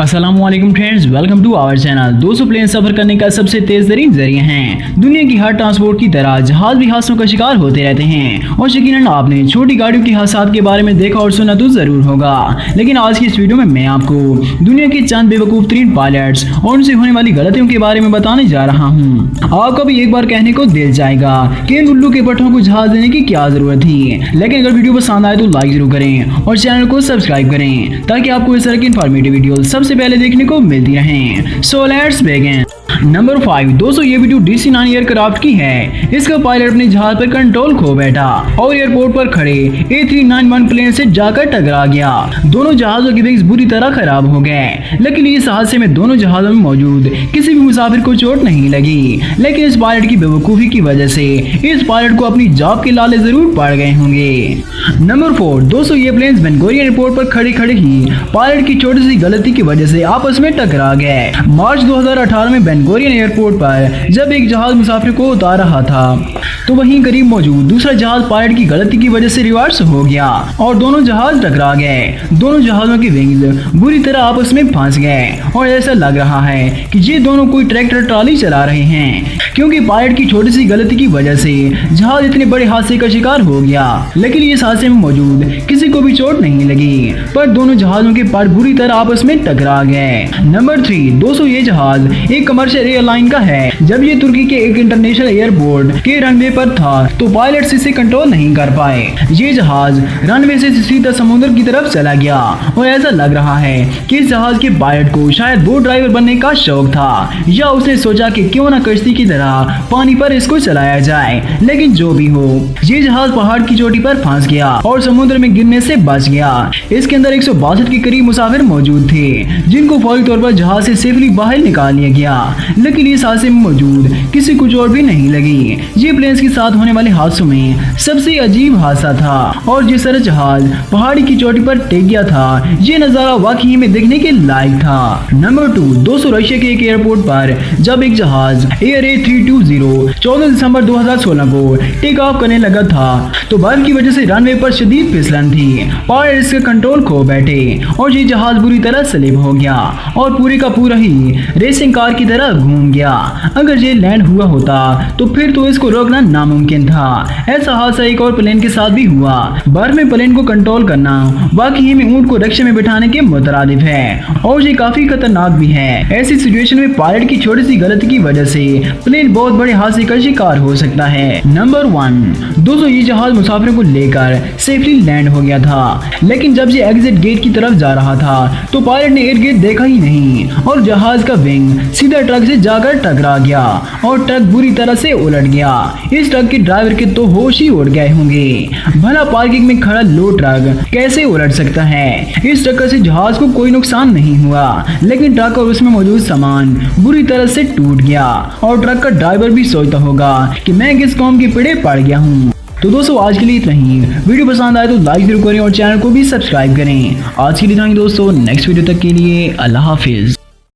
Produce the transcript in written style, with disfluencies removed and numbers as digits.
अस्सलामुअलैकुम friends, welcome to our channel. दोस्तों, plane सफर करने का सबसे तेज तरीन जरिया है। दुनिया की हर ट्रांसपोर्ट की तरह जहाज भी हादसों का शिकार होते रहते हैं और यकीनन आपने छोटी गाड़ियों के हादसा के बारे में देखा और सुना तो जरूर होगा। लेकिन आज की इस वीडियो में मैं आपको दुनिया के चंद बेवकूफ तरीन पायलट्स और उनसे होने वाली गलतियों के बारे में बताने जा रहा हूँ। आपका भी एक बार कहने को दिल जाएगा कि इन उल्लू के पट्टों को जहाज देने की क्या जरूरत थी। लेकिन अगर वीडियो पसंद आए तो लाइक जरूर करें और चैनल को सब्सक्राइब करें ताकि आपको इस तरह की इन्फॉर्मेटिव वीडियो सबसे पहले देखने को मिलती रहें। So let's begin. नंबर 5। दोस्तों, ये वीडियो DC-9 एयरक्राफ्ट की है। इसका पायलट अपने जहाज पर कंट्रोल खो बैठा और एयरपोर्ट पर खड़े A391 प्लेन से जाकर टकरा गया। दोनों जहाजों के विंग्स बुरी तरह खराब हो गए। लेकिन इस हादसे में दोनों जहाजों में मौजूद किसी भी मुसाफिर को चोट नहीं लगी। लेकिन इस पायलट की बेवकूफी की वजह से इस पायलट को अपनी जॉब के लाले जरूर पड़ गए होंगे। नंबर 4। दोस्तों, ये प्लेन्स बेनगोरियन एयरपोर्ट पर खड़े खड़े ही पायलट की छोटी सी गलती की वजह से आपस में टकरा गए। मार्च 2018 में बेनगोरियन एयरपोर्ट पर जब एक जहाज मुसाफिर को उतार रहा था तो वहीं करीब मौजूद दूसरा जहाज पायलट की गलती की वजह से रिवर्स हो गया और दोनों जहाज टकरा गए। दोनों जहाजों के विंग्स बुरी तरह आपस में फंस गए और ऐसा लग रहा है कि ये दोनों कोई ट्रैक्टर ट्रॉली चला रहे हैं, क्योंकि पायलट की छोटी सी गलती की वजह से जहाज इतने बड़े हादसे का शिकार हो गया। लेकिन इस हादसे में मौजूद किसी को भी चोट नहीं लगी, पर दोनों जहाजों के पार्ट बुरी तरह आपस में टकरा गए। नंबर 3। दोस्तों, ये जहाज एक कमर्शियल एयरलाइन का है। जब ये तुर्की के एक इंटरनेशनल एयरपोर्ट के रनवे पर था तो पायलट इसे कंट्रोल नहीं कर पाए। ये जहाज रनवे से सीधा समुद्र की तरफ चला गया और ऐसा लग रहा है कि इस जहाज के पायलट को शायद बोट ड्राइवर बनने का शौक था, या उसने सोचा कि क्यों ना कश्ती की तरह पानी पर इसको चलाया जाए। लेकिन जो भी हो, ये जहाज पहाड़ की चोटी पर फंस गया और समुद्र में गिरने से बच गया। इसके अंदर 162 के करीब मुसाफिर मौजूद थे, जिनको फौरी तौर पर जहाज से सेफली बाहर निकाल लिया गया। लेकिन इस हादसे में मौजूद किसी को चोट भी नहीं लगी। ये प्लेन्स के साथ होने वाले हादसों में सबसे अजीब हादसा था और जिस तरह जहाज पहाड़ी की चोटी पर टेक गया था, ये नजारा वाकई में देखने के लायक था। नंबर 2। दोस्तों, रशिया के एक एयरपोर्ट पर जब एक जहाज एयर A320 14 दिसंबर 2016 को टेक ऑफ करने लगा था तो बर्फ की वजह से रनवे पर शदीद फिसलन थी। पायलट इसका कंट्रोल खो बैठे और ये जहाज बुरी तरह स्लिप हो गया और पूरे का पूरा ही रेसिंग कार की तरह घूम गया। अगर ये लैंड हुआ होता तो फिर तो इसको रोकना नामुमकिन था। ऐसा हादसा एक और प्लेन के साथ भी हुआ। बर्फ में प्लेन को कंट्रोल करना वाकई में ऊंट को रिक्शे में बिठाने के मुतरादिफ है और ये काफी खतरनाक भी है। ऐसी सिचुएशन में पायलट की छोटी सी गलती की वजह से प्लेन बहुत बड़े हादसे का शिकार हो सकता है। नंबर 1। दोस्तों, ये जहाज मुसाफिरों को लेकर सेफली लैंड हो गया था, लेकिन जब ये एग्जिट गेट की तरफ जा रहा था तो पायलट ने एयर गेट देखा ही नहीं और जहाज का विंग सीधा ट्रक से जाकर टकरा गया और ट्रक बुरी तरह से उलट गया। इस ट्रक के ड्राइवर के तो होश ही उड़ गए होंगे। भला पार्किंग में खड़ा लो ट्रक कैसे उलट सकता है? इस टक्कर से जहाज को कोई नुकसान नहीं हुआ, लेकिन ट्रक और उसमें मौजूद सामान बुरी तरह से टूट गया और ट्रक का ड्राइवर भी सोचता होगा कि मैं किस कौम के पेड़े पड़ गया हूँ। तो दोस्तों, आज के लिए इतना ही। वीडियो पसंद आए तो लाइक जरूर करें और चैनल को भी सब्सक्राइब करें। आज के लिए इतना ही दोस्तों। नेक्स्ट वीडियो तक के लिए अल्लाह हाफिज।